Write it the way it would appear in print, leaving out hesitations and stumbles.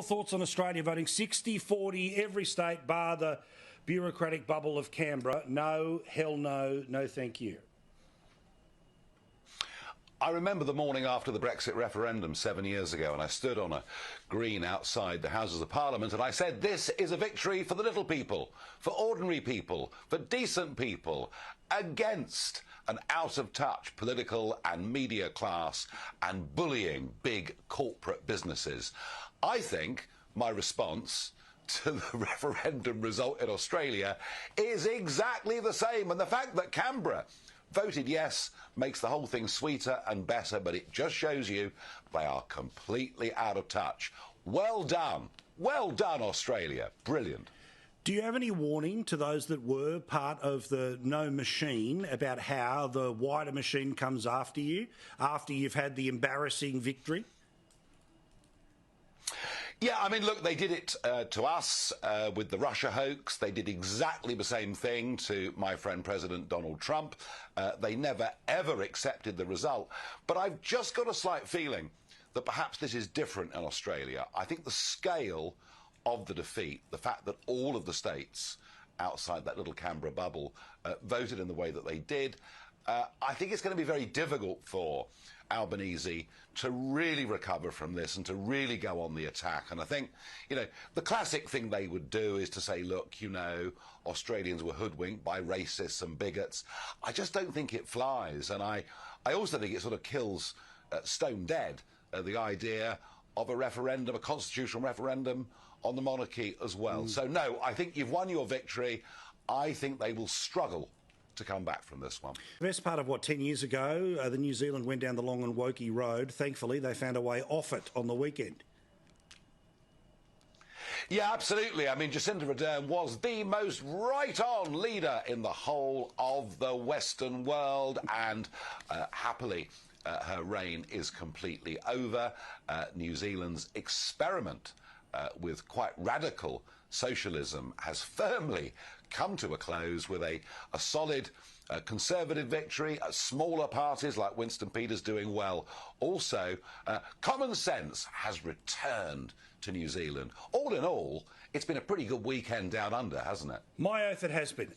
Thoughts on Australia voting 60-40, every state bar the bureaucratic bubble of Canberra? No, hell no, no thank you. I remember the morning after the Brexit referendum 7 years ago, and I stood on a green outside the Houses of Parliament and I said, this is a victory for the little people, for ordinary people, for decent people, against an out-of-touch political and media class and bullying big corporate businesses. I think my response to the referendum result in Australia is exactly the same, and the fact that Canberra voted yes makes the whole thing sweeter and better, but it just shows you they are completely out of touch. Well done, Australia. Brilliant. Do you have any warning to those that were part of the no machine about how the wider machine comes after you, after you've had the embarrassing victory? Yeah, I mean, look, they did it to us with the Russia hoax. They did exactly the same thing to my friend President Donald Trump. They never, ever accepted the result. But I've just got a slight feeling that perhaps this is different in Australia. I think the scale of the defeat, the fact that all of the states outside that little Canberra bubble voted in the way that they did, I think it's going to be very difficult for Albanese to really recover from this and to really go on the attack. And I think, you know, the classic thing they would do is to say, look, you know, Australians were hoodwinked by racists and bigots. I just don't think it flies. And I also think it sort of kills stone dead the idea of a referendum, a constitutional referendum on the monarchy as well. So, no, I think you've won your victory. I think they will struggle to come back from this one. The best part of, 10 years ago, the New Zealand went down the long and wokey road. Thankfully, they found a way off it on the weekend. Yeah, absolutely. I mean, Jacinda Ardern was the most right-on leader in the whole of the Western world, and happily, her reign is completely over. New Zealand's experiment with quite radical socialism has firmly come to a close with a solid Conservative victory, smaller parties like Winston Peters doing well. Also, common sense has returned to New Zealand. All in all, it's been a pretty good weekend down under, hasn't it? My oath, it has been.